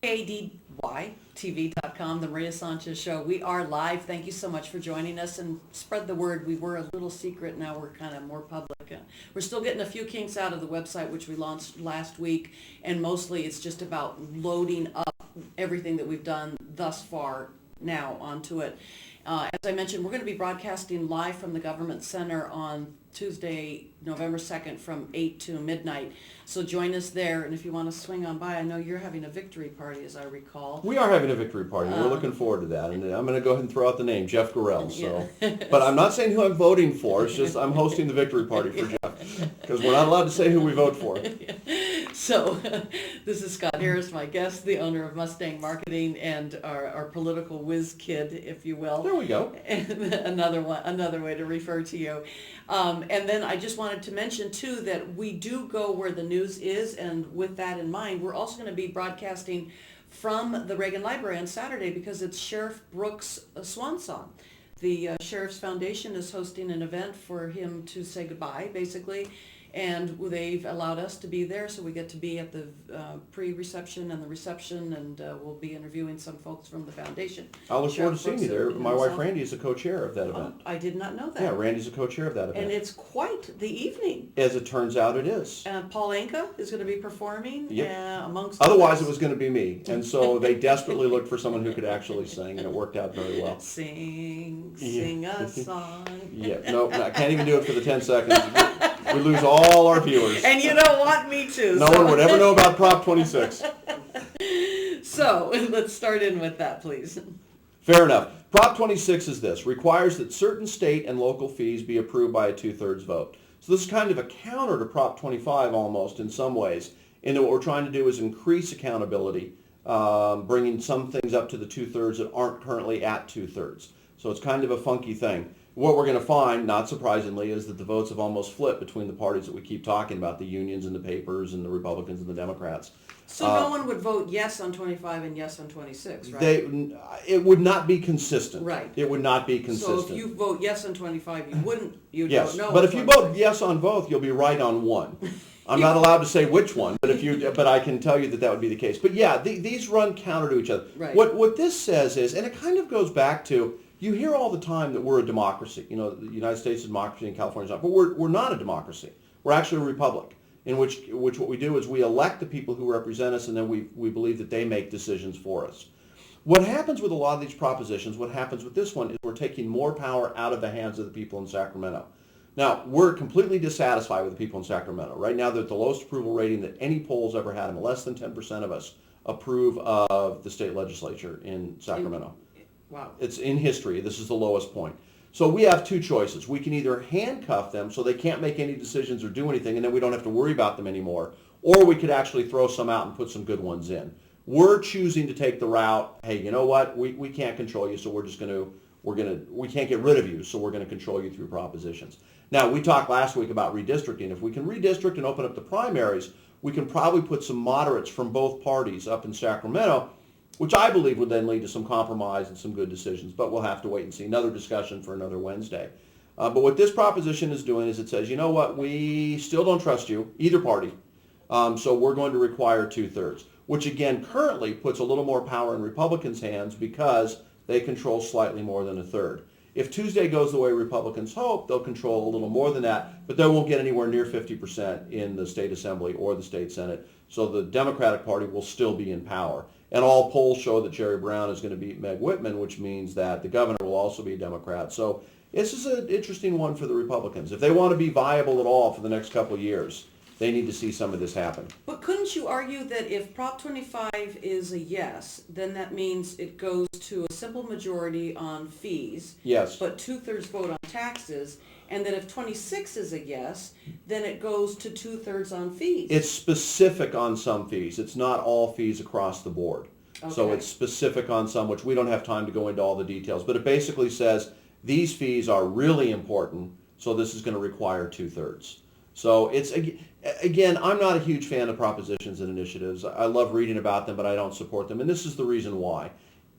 KDYTV.com, the Maria Sanchez Show. We are live. Thank you so much for joining us, and spread the word. We were a little secret. Now we're kind of more public. We're still getting a few kinks out of the website, which we launched last week, and mostly it's just about loading up everything that we've done thus far now onto it. As I mentioned, we're going to be broadcasting live from the Government Center on Tuesday, November 2nd from 8 to midnight. So join us there, and if you want to swing on by, I know you're having a victory party, as I recall. We are having a victory party. We're looking forward to that, and I'm going to go ahead and throw out the name, Jeff Gorell. So, but I'm not saying who I'm voting for. It's just I'm hosting the victory party for Jeff, because we're not allowed to say who we vote for. So, this is Scott Harris, my guest, the owner of Mustang Marketing, and our political whiz kid, if you will. There we go. And another way to refer to you. And then I just wanted to mention, too, that we do go where the news is, and with that in mind, we're also going to be broadcasting from the Reagan Library on Saturday because it's Sheriff Brooks' swan song. The Sheriff's Foundation is hosting an event for him to say goodbye, basically, and they've allowed us to be there, so we get to be at the pre-reception and the reception, and we'll be interviewing some folks from the foundation. I'll look forward to seeing you there. My wife himself. Randy is a co-chair of that event. I did not know that. Yeah, Randy's a co-chair of that event. And it's quite the evening. As it turns out, it is. Paul Anka is going to be performing, amongst Otherwise, others. it was going to be me, and so they desperately looked for someone who could actually sing, and it worked out very well. Sing a song. Yeah, no, I can't even do it for the 10 seconds. We lose all our viewers. And you don't want me to. No one would ever know about Prop 26. So, let's start in with that, please. Fair enough. Prop 26 is this: requires that certain state and local fees be approved by a 2/3 vote. So this is kind of a counter to Prop 25 almost in some ways, in that what we're trying to do is increase accountability, bringing some things up to the 2/3 that aren't currently at 2/3. So it's kind of a funky thing. What we're going to find, not surprisingly, is that the votes have almost flipped between the parties that we keep talking about, the unions and the papers and the Republicans and the Democrats. So no one would vote yes on 25 and yes on 26, right? It would not be consistent. Right. It would not be consistent. So if you vote yes on 25, you wouldn't, you'd yes, vote no. but if you vote yes on both, you'll be right on one. I'm not allowed to say which one, but I can tell you that would be the case. But yeah, these run counter to each other. Right. What this says is, and it kind of goes back to, you hear all the time that we're a democracy. You know, the United States is a democracy and California's not. But we're not a democracy. We're actually a republic, in which what we do is we elect the people who represent us, and then we believe that they make decisions for us. What happens with a lot of these propositions, what happens with this one, is we're taking more power out of the hands of the people in Sacramento. Now, we're completely dissatisfied with the people in Sacramento. Right now, they're at the lowest approval rating that any poll's ever had, and less than 10% of us approve of the state legislature in Sacramento. Wow. It's in history. This is the lowest point. So we have two choices. We can either handcuff them so they can't make any decisions or do anything, and then we don't have to worry about them anymore, or we could actually throw some out and put some good ones in. We're choosing to take the route, hey, you know what? We can't control you, so we can't get rid of you, so we're going to control you through propositions. Now, we talked last week about redistricting. If we can redistrict and open up the primaries, we can probably put some moderates from both parties up in Sacramento, which I believe would then lead to some compromise and some good decisions, but we'll have to wait and see. Another discussion for another Wednesday. But what this proposition is doing is it says, you know what, we still don't trust you, either party, so we're going to require 2/3, which again currently puts a little more power in Republicans' hands because they control slightly more than 1/3. If Tuesday goes the way Republicans hope, they'll control a little more than that, but they won't get anywhere near 50% in the state assembly or the state senate, so the Democratic Party will still be in power. And all polls show that Jerry Brown is going to beat Meg Whitman, which means that the governor will also be a Democrat. So this is an interesting one for the Republicans. If they want to be viable at all for the next couple of years, they need to see some of this happen. But couldn't you argue that if Prop 25 is a yes, then that means it goes to a simple majority on fees, Yes. but 2/3 vote on taxes, and that if 26 is a yes, then it goes to 2/3 on fees? It's specific on some fees. It's not all fees across the board. Okay. So it's specific on some, which we don't have time to go into all the details. But it basically says these fees are really important, so this is going to require 2/3. So it's, again, I'm not a huge fan of propositions and initiatives. I love reading about them, but I don't support them. And this is the reason why.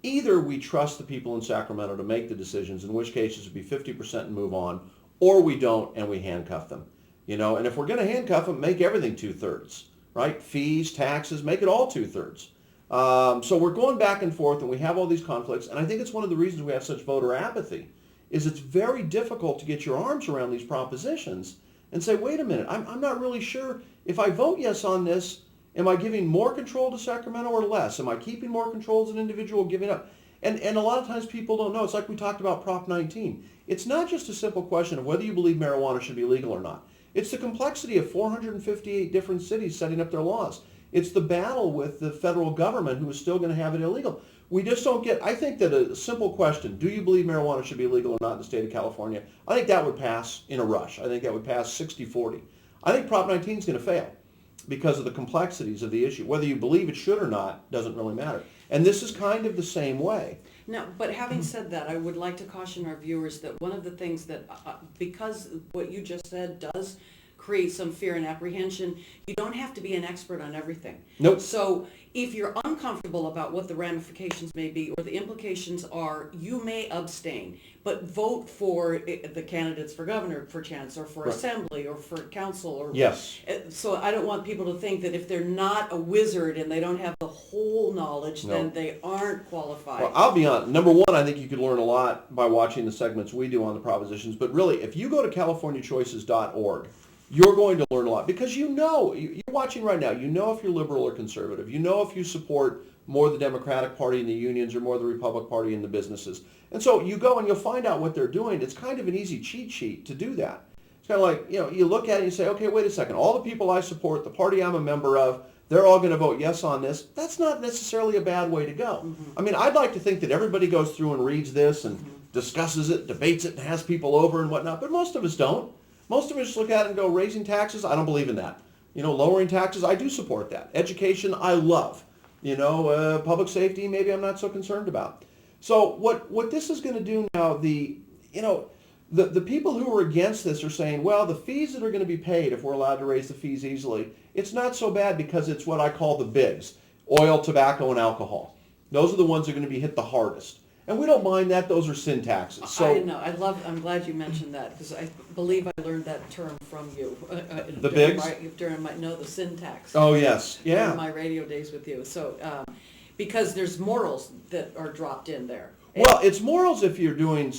Either we trust the people in Sacramento to make the decisions, in which case it would be 50% and move on, or we don't and we handcuff them. You know, and if we're going to handcuff them, make everything 2/3, right? Fees, taxes, make it all 2/3. So we're going back and forth, and we have all these conflicts, and I think it's one of the reasons we have such voter apathy, is it's very difficult to get your arms around these propositions and say, wait a minute, I'm not really sure if I vote yes on this, am I giving more control to Sacramento or less? Am I keeping more control as an individual, giving up? And a lot of times people don't know. It's like we talked about Prop 19. It's not just a simple question of whether you believe marijuana should be legal or not. It's the complexity of 458 different cities setting up their laws. It's the battle with the federal government who is still going to have it illegal. We just don't get, I think that a simple question, do you believe marijuana should be legal or not in the state of California? I think that would pass in a rush. I think that would pass 60-40. I think Prop 19 is going to fail because of the complexities of the issue. Whether you believe it should or not doesn't really matter. And this is kind of the same way. Now, but having said that, I would like to caution our viewers that one of the things that, because what you just said does create some fear and apprehension, you don't have to be an expert on everything. Nope. So if you're uncomfortable about what the ramifications may be or the implications are, you may abstain, but vote for the candidates for governor, for chancellor, for Right. assembly, or for council. Or Yes. So I don't want people to think that if they're not a wizard and they don't have the whole knowledge, No. then they aren't qualified. Well, I'll be honest. Number one, I think you could learn a lot by watching the segments we do on the propositions. But really, if you go to CaliforniaChoices.org, you're going to learn a lot because you're watching right now. You know if you're liberal or conservative. You know if you support more the Democratic Party in the unions or more the Republican Party in the businesses. And so you go and you'll find out what they're doing. It's kind of an easy cheat sheet to do that. It's kind of like, you look at it and you say, okay, wait a second. All the people I support, the party I'm a member of, they're all going to vote yes on this. That's not necessarily a bad way to go. Mm-hmm. I mean, I'd like to think that everybody goes through and reads this and discusses it, debates it, and has people over and whatnot, but most of us don't. Most of us just look at it and go, raising taxes, I don't believe in that. Lowering taxes, I do support that. Education, I love. Public safety, maybe I'm not so concerned about. So what this is going to do now, the people who are against this are saying, well, the fees that are going to be paid if we're allowed to raise the fees easily, it's not so bad because it's what I call the bigs, oil, tobacco, and alcohol. Those are the ones that are going to be hit the hardest. And we don't mind that. Those are sin taxes. So, I know. I'm glad you mentioned that because I believe I learned that term from you. The bigs? During the sin tax. Oh, yes. Yeah. During my radio days with you. So, because there's morals that are dropped in there. Well, it's morals if you're doing,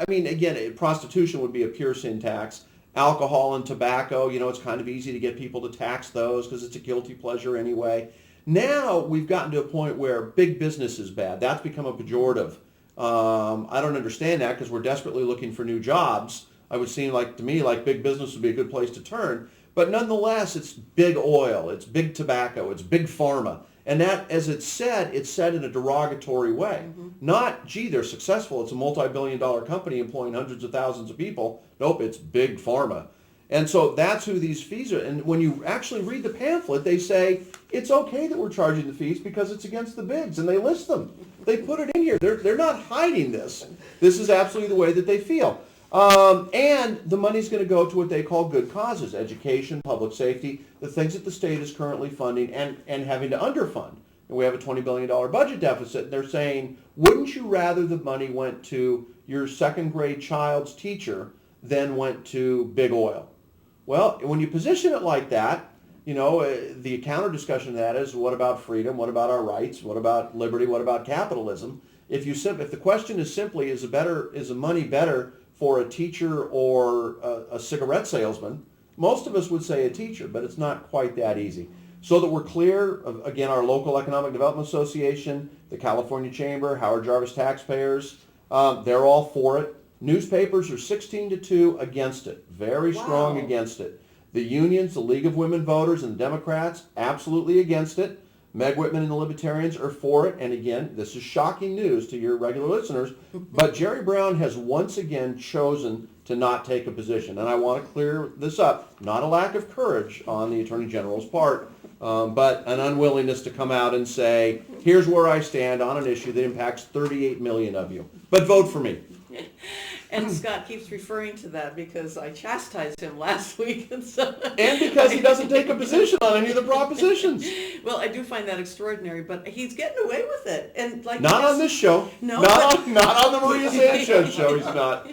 again, prostitution would be a pure sin tax. Alcohol and tobacco, it's kind of easy to get people to tax those because it's a guilty pleasure anyway. Now we've gotten to a point where big business is bad. That's become a pejorative. I don't understand that because we're desperately looking for new jobs. It would seem to me like big business would be a good place to turn. But nonetheless, it's big oil, it's big tobacco, it's big pharma. And that, as it's said in a derogatory way. Mm-hmm. Not, gee, they're successful. It's a multi-billion-dollar company employing hundreds of thousands of people. Nope, it's big pharma. And so that's who these fees are. And when you actually read the pamphlet, they say it's okay that we're charging the fees because it's against the bigs, and they list them. They put it in here. They're not hiding this. This is absolutely the way that they feel. And the money's going to go to what they call good causes, education, public safety, the things that the state is currently funding and having to underfund. And we have a $20 billion budget deficit. And they're saying, wouldn't you rather the money went to your second grade child's teacher than went to big oil? Well, when you position it like that, the counter discussion to that is, what about freedom? What about our rights? What about liberty? What about capitalism? If the question is simply, is the money better for a teacher or a cigarette salesman, most of us would say a teacher, but it's not quite that easy. So that we're clear, again, our local Economic Development Association, the California Chamber, Howard Jarvis taxpayers, they're all for it. Newspapers are 16-2 against it, very strong against it. The unions, the League of Women Voters, and the Democrats, absolutely against it. Meg Whitman and the Libertarians are for it. And again, this is shocking news to your regular listeners, but Jerry Brown has once again chosen to not take a position. And I want to clear this up. Not a lack of courage on the Attorney General's part, but an unwillingness to come out and say, here's where I stand on an issue that impacts 38 million of you. But vote for me. And Scott keeps referring to that because I chastised him last week. And because he doesn't take a position on any of the propositions. Well, I do find that extraordinary, but he's getting away with it. And not on this show. No. Not on the Maria Sanchez show, he's not.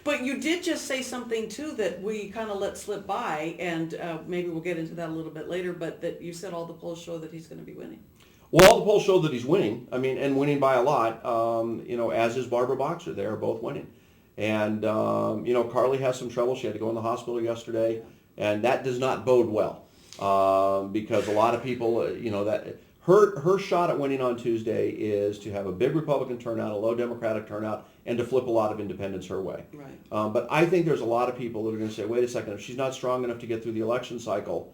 But you did just say something, too, that we kind of let slip by, and maybe we'll get into that a little bit later, but that you said all the polls show that he's going to be winning. Well, the polls show that he's winning. I mean, and winning by a lot. As is Barbara Boxer. They are both winning. And Carly has some trouble. She had to go in the hospital yesterday, and that does not bode well because a lot of people, that her shot at winning on Tuesday is to have a big Republican turnout, a low Democratic turnout, and to flip a lot of independents her way. Right. But I think there's a lot of people that are going to say, wait a second, if she's not strong enough to get through the election cycle,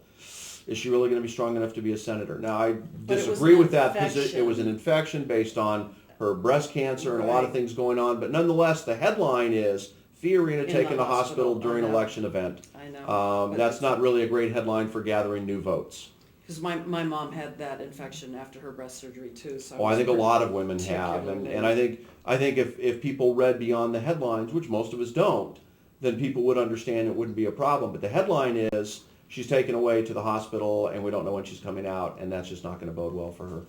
is she really going to be strong enough to be a senator? Now, I disagree with that position. It was an infection based on her breast cancer and a lot of things going on. But nonetheless, the headline is Fiorina taken to the hospital during election event. I know. That's not really a great headline for gathering new votes. Because my mom had that infection after her breast surgery too. So I think a lot of women have, and I think if people read beyond the headlines, which most of us don't, then people would understand it wouldn't be a problem. But the headline is she's taken away to the hospital, and we don't know when she's coming out, and that's just not going to bode well for her.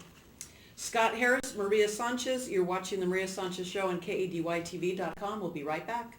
Scott Harris, Maria Sanchez, you're watching the Maria Sanchez Show on KADYTV.com. We'll be right back.